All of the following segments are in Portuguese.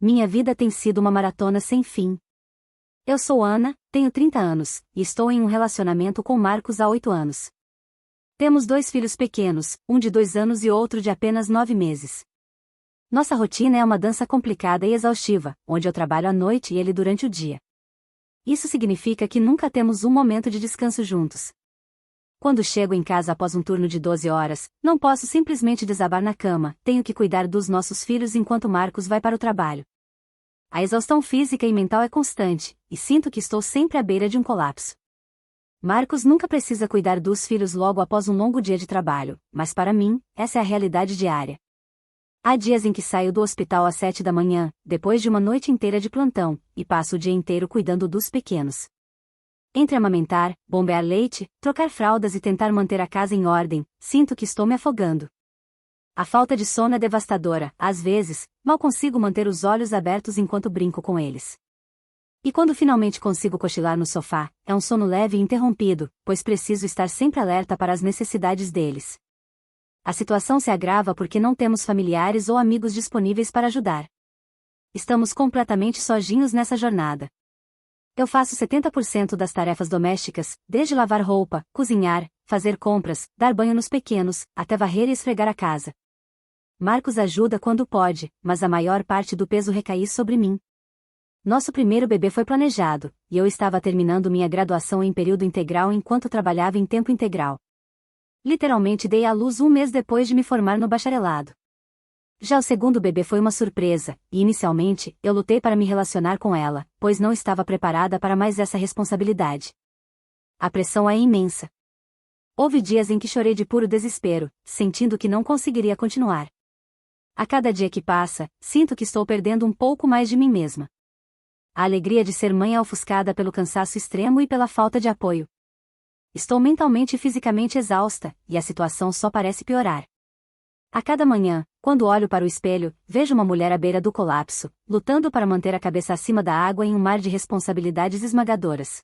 Minha vida tem sido uma maratona sem fim. Eu sou Ana, tenho 30 anos, e estou em um relacionamento com Marcos há 8 anos. Temos 2 filhos pequenos, um de 2 anos e outro de apenas 9 meses. Nossa rotina é uma dança complicada e exaustiva, onde eu trabalho à noite e ele durante o dia. Isso significa que nunca temos um momento de descanso juntos. Quando chego em casa após um turno de 12 horas, não posso simplesmente desabar na cama, tenho que cuidar dos nossos filhos enquanto Marcos vai para o trabalho. A exaustão física e mental é constante, e sinto que estou sempre à beira de um colapso. Marcos nunca precisa cuidar dos filhos logo após um longo dia de trabalho, mas para mim, essa é a realidade diária. Há dias em que saio do hospital às 7 da manhã, depois de uma noite inteira de plantão, e passo o dia inteiro cuidando dos pequenos. Entre amamentar, bombear leite, trocar fraldas e tentar manter a casa em ordem, sinto que estou me afogando. A falta de sono é devastadora, às vezes, mal consigo manter os olhos abertos enquanto brinco com eles. E quando finalmente consigo cochilar no sofá, é um sono leve e interrompido, pois preciso estar sempre alerta para as necessidades deles. A situação se agrava porque não temos familiares ou amigos disponíveis para ajudar. Estamos completamente sozinhos nessa jornada. Eu faço 70% das tarefas domésticas, desde lavar roupa, cozinhar, fazer compras, dar banho nos pequenos, até varrer e esfregar a casa. Marcos ajuda quando pode, mas a maior parte do peso recai sobre mim. Nosso primeiro bebê foi planejado, e eu estava terminando minha graduação em período integral enquanto trabalhava em tempo integral. Literalmente dei à luz um mês depois de me formar no bacharelado. Já o segundo bebê foi uma surpresa, e inicialmente, eu lutei para me relacionar com ela, pois não estava preparada para mais essa responsabilidade. A pressão é imensa. Houve dias em que chorei de puro desespero, sentindo que não conseguiria continuar. A cada dia que passa, sinto que estou perdendo um pouco mais de mim mesma. A alegria de ser mãe é ofuscada pelo cansaço extremo e pela falta de apoio. Estou mentalmente e fisicamente exausta, e a situação só parece piorar. A cada manhã, quando olho para o espelho, vejo uma mulher à beira do colapso, lutando para manter a cabeça acima da água em um mar de responsabilidades esmagadoras.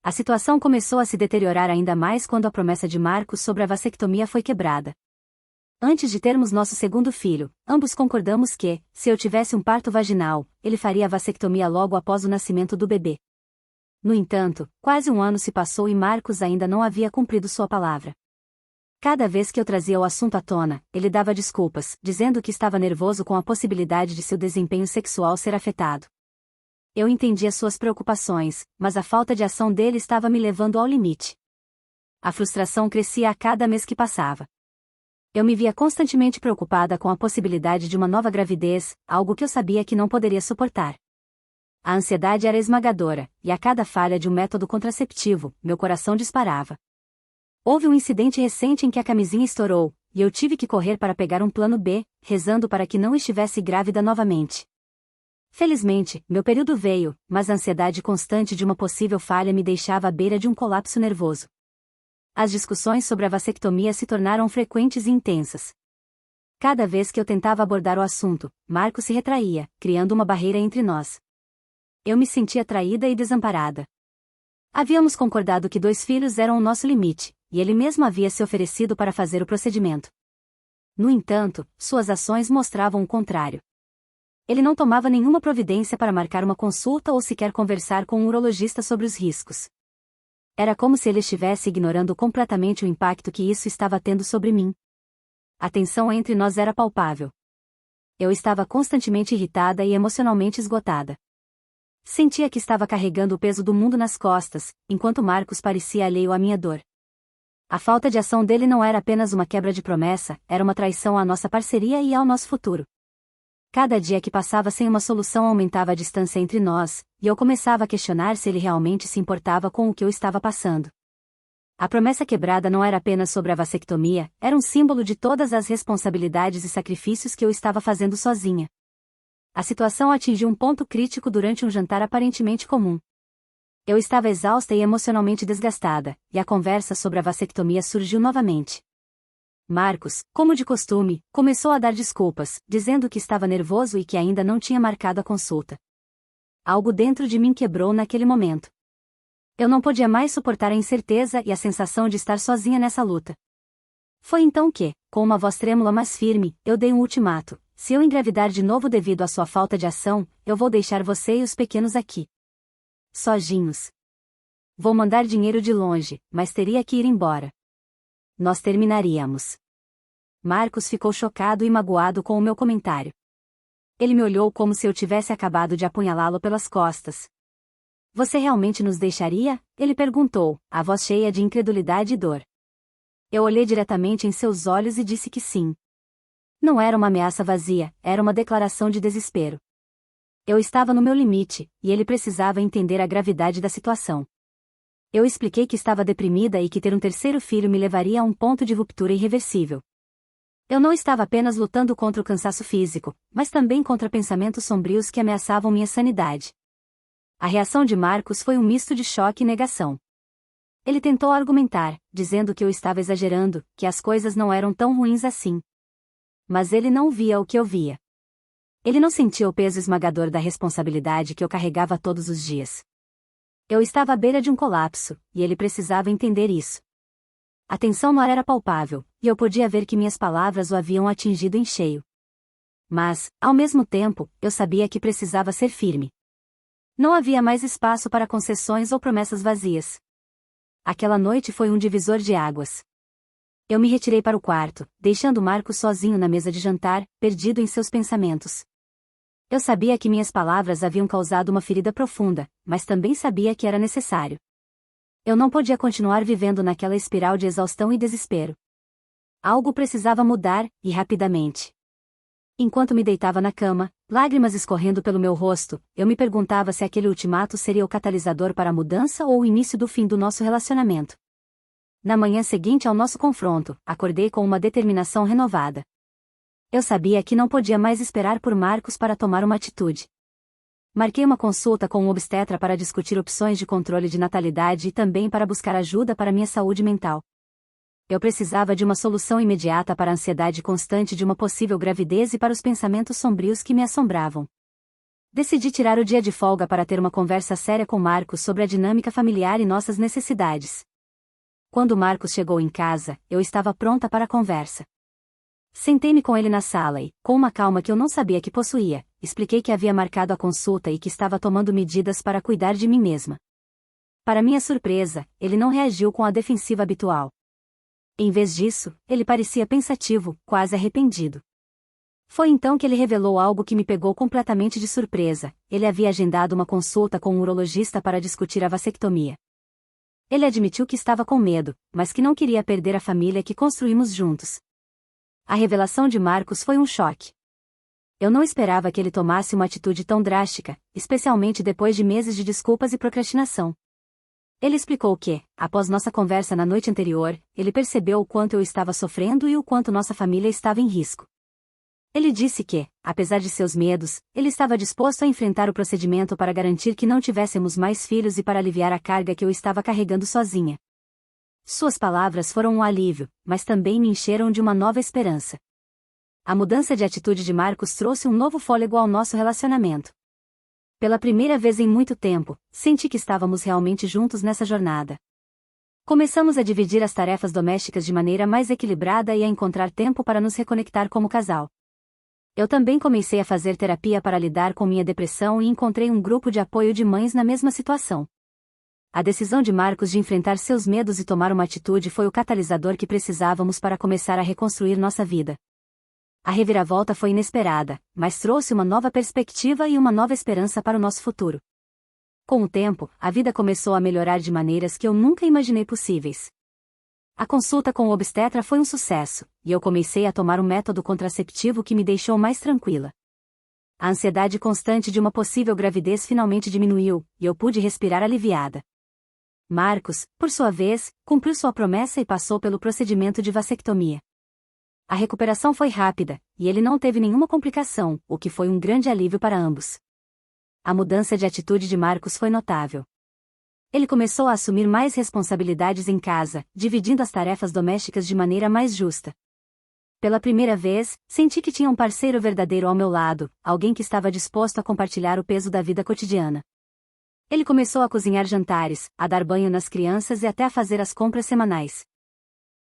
A situação começou a se deteriorar ainda mais quando a promessa de Marcos sobre a vasectomia foi quebrada. Antes de termos nosso segundo filho, ambos concordamos que, se eu tivesse um parto vaginal, ele faria a vasectomia logo após o nascimento do bebê. No entanto, quase um ano se passou e Marcos ainda não havia cumprido sua palavra. Cada vez que eu trazia o assunto à tona, ele dava desculpas, dizendo que estava nervoso com a possibilidade de seu desempenho sexual ser afetado. Eu entendia suas preocupações, mas a falta de ação dele estava me levando ao limite. A frustração crescia a cada mês que passava. Eu me via constantemente preocupada com a possibilidade de uma nova gravidez, algo que eu sabia que não poderia suportar. A ansiedade era esmagadora, e a cada falha de um método contraceptivo, meu coração disparava. Houve um incidente recente em que a camisinha estourou, e eu tive que correr para pegar um plano B, rezando para que não estivesse grávida novamente. Felizmente, meu período veio, mas a ansiedade constante de uma possível falha me deixava à beira de um colapso nervoso. As discussões sobre a vasectomia se tornaram frequentes e intensas. Cada vez que eu tentava abordar o assunto, Marcos se retraía, criando uma barreira entre nós. Eu me sentia traída e desamparada. Havíamos concordado que 2 filhos eram o nosso limite, e ele mesmo havia se oferecido para fazer o procedimento. No entanto, suas ações mostravam o contrário. Ele não tomava nenhuma providência para marcar uma consulta ou sequer conversar com um urologista sobre os riscos. Era como se ele estivesse ignorando completamente o impacto que isso estava tendo sobre mim. A tensão entre nós era palpável. Eu estava constantemente irritada e emocionalmente esgotada. Sentia que estava carregando o peso do mundo nas costas, enquanto Marcos parecia alheio à minha dor. A falta de ação dele não era apenas uma quebra de promessa, era uma traição à nossa parceria e ao nosso futuro. Cada dia que passava sem uma solução aumentava a distância entre nós, e eu começava a questionar se ele realmente se importava com o que eu estava passando. A promessa quebrada não era apenas sobre a vasectomia, era um símbolo de todas as responsabilidades e sacrifícios que eu estava fazendo sozinha. A situação atingiu um ponto crítico durante um jantar aparentemente comum. Eu estava exausta e emocionalmente desgastada, e a conversa sobre a vasectomia surgiu novamente. Marcos, como de costume, começou a dar desculpas, dizendo que estava nervoso e que ainda não tinha marcado a consulta. Algo dentro de mim quebrou naquele momento. Eu não podia mais suportar a incerteza e a sensação de estar sozinha nessa luta. Foi então que, com uma voz trêmula mas firme, eu dei um ultimato: se eu engravidar de novo devido à sua falta de ação, eu vou deixar você e os pequenos aqui. Sozinhos. Vou mandar dinheiro de longe, mas teria que ir embora. Nós terminaríamos. Marcos ficou chocado e magoado com o meu comentário. Ele me olhou como se eu tivesse acabado de apunhalá-lo pelas costas. Você realmente nos deixaria? Ele perguntou, a voz cheia de incredulidade e dor. Eu olhei diretamente em seus olhos e disse que sim. Não era uma ameaça vazia, era uma declaração de desespero. Eu estava no meu limite, e ele precisava entender a gravidade da situação. Eu expliquei que estava deprimida e que ter um terceiro filho me levaria a um ponto de ruptura irreversível. Eu não estava apenas lutando contra o cansaço físico, mas também contra pensamentos sombrios que ameaçavam minha sanidade. A reação de Marcos foi um misto de choque e negação. Ele tentou argumentar, dizendo que eu estava exagerando, que as coisas não eram tão ruins assim. Mas ele não via o que eu via. Ele não sentia o peso esmagador da responsabilidade que eu carregava todos os dias. Eu estava à beira de um colapso, e ele precisava entender isso. A tensão no ar era palpável, e eu podia ver que minhas palavras o haviam atingido em cheio. Mas, ao mesmo tempo, eu sabia que precisava ser firme. Não havia mais espaço para concessões ou promessas vazias. Aquela noite foi um divisor de águas. Eu me retirei para o quarto, deixando Marcos sozinho na mesa de jantar, perdido em seus pensamentos. Eu sabia que minhas palavras haviam causado uma ferida profunda, mas também sabia que era necessário. Eu não podia continuar vivendo naquela espiral de exaustão e desespero. Algo precisava mudar, e rapidamente. Enquanto me deitava na cama, lágrimas escorrendo pelo meu rosto, eu me perguntava se aquele ultimato seria o catalisador para a mudança ou o início do fim do nosso relacionamento. Na manhã seguinte ao nosso confronto, acordei com uma determinação renovada. Eu sabia que não podia mais esperar por Marcos para tomar uma atitude. Marquei uma consulta com um obstetra para discutir opções de controle de natalidade e também para buscar ajuda para minha saúde mental. Eu precisava de uma solução imediata para a ansiedade constante de uma possível gravidez e para os pensamentos sombrios que me assombravam. Decidi tirar o dia de folga para ter uma conversa séria com Marcos sobre a dinâmica familiar e nossas necessidades. Quando Marcos chegou em casa, eu estava pronta para a conversa. Sentei-me com ele na sala e, com uma calma que eu não sabia que possuía, expliquei que havia marcado a consulta e que estava tomando medidas para cuidar de mim mesma. Para minha surpresa, ele não reagiu com a defensiva habitual. Em vez disso, ele parecia pensativo, quase arrependido. Foi então que ele revelou algo que me pegou completamente de surpresa: ele havia agendado uma consulta com um urologista para discutir a vasectomia. Ele admitiu que estava com medo, mas que não queria perder a família que construímos juntos. A revelação de Marcos foi um choque. Eu não esperava que ele tomasse uma atitude tão drástica, especialmente depois de meses de desculpas e procrastinação. Ele explicou que, após nossa conversa na noite anterior, ele percebeu o quanto eu estava sofrendo e o quanto nossa família estava em risco. Ele disse que, apesar de seus medos, ele estava disposto a enfrentar o procedimento para garantir que não tivéssemos mais filhos e para aliviar a carga que eu estava carregando sozinha. Suas palavras foram um alívio, mas também me encheram de uma nova esperança. A mudança de atitude de Marcos trouxe um novo fôlego ao nosso relacionamento. Pela primeira vez em muito tempo, senti que estávamos realmente juntos nessa jornada. Começamos a dividir as tarefas domésticas de maneira mais equilibrada e a encontrar tempo para nos reconectar como casal. Eu também comecei a fazer terapia para lidar com minha depressão e encontrei um grupo de apoio de mães na mesma situação. A decisão de Marcos de enfrentar seus medos e tomar uma atitude foi o catalisador que precisávamos para começar a reconstruir nossa vida. A reviravolta foi inesperada, mas trouxe uma nova perspectiva e uma nova esperança para o nosso futuro. Com o tempo, a vida começou a melhorar de maneiras que eu nunca imaginei possíveis. A consulta com o obstetra foi um sucesso, e eu comecei a tomar um método contraceptivo que me deixou mais tranquila. A ansiedade constante de uma possível gravidez finalmente diminuiu, e eu pude respirar aliviada. Marcos, por sua vez, cumpriu sua promessa e passou pelo procedimento de vasectomia. A recuperação foi rápida, e ele não teve nenhuma complicação, o que foi um grande alívio para ambos. A mudança de atitude de Marcos foi notável. Ele começou a assumir mais responsabilidades em casa, dividindo as tarefas domésticas de maneira mais justa. Pela primeira vez, senti que tinha um parceiro verdadeiro ao meu lado, alguém que estava disposto a compartilhar o peso da vida cotidiana. Ele começou a cozinhar jantares, a dar banho nas crianças e até a fazer as compras semanais.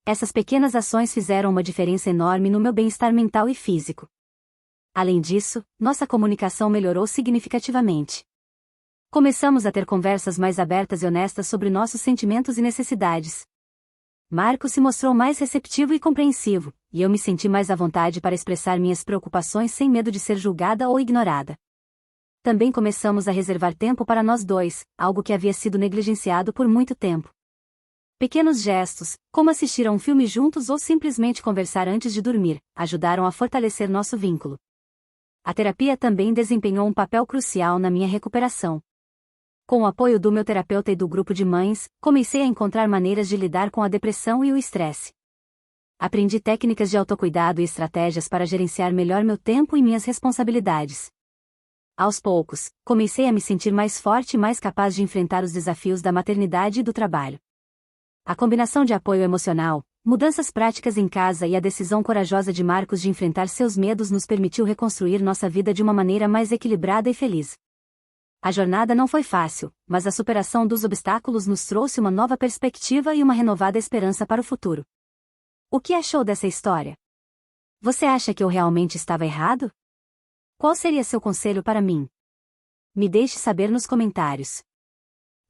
Essas pequenas ações fizeram uma diferença enorme no meu bem-estar mental e físico. Além disso, nossa comunicação melhorou significativamente. Começamos a ter conversas mais abertas e honestas sobre nossos sentimentos e necessidades. Marcos se mostrou mais receptivo e compreensivo, e eu me senti mais à vontade para expressar minhas preocupações sem medo de ser julgada ou ignorada. Também começamos a reservar tempo para nós dois, algo que havia sido negligenciado por muito tempo. Pequenos gestos, como assistir a um filme juntos ou simplesmente conversar antes de dormir, ajudaram a fortalecer nosso vínculo. A terapia também desempenhou um papel crucial na minha recuperação. Com o apoio do meu terapeuta e do grupo de mães, comecei a encontrar maneiras de lidar com a depressão e o estresse. Aprendi técnicas de autocuidado e estratégias para gerenciar melhor meu tempo e minhas responsabilidades. Aos poucos, comecei a me sentir mais forte e mais capaz de enfrentar os desafios da maternidade e do trabalho. A combinação de apoio emocional, mudanças práticas em casa e a decisão corajosa de Marcos de enfrentar seus medos nos permitiu reconstruir nossa vida de uma maneira mais equilibrada e feliz. A jornada não foi fácil, mas a superação dos obstáculos nos trouxe uma nova perspectiva e uma renovada esperança para o futuro. O que achou dessa história? Você acha que eu realmente estava errado? Qual seria seu conselho para mim? Me deixe saber nos comentários.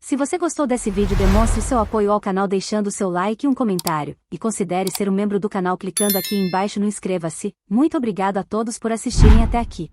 Se você gostou desse vídeo, demonstre seu apoio ao canal deixando seu like e um comentário, e considere ser um membro do canal clicando aqui embaixo no inscreva-se. Muito obrigado a todos por assistirem até aqui.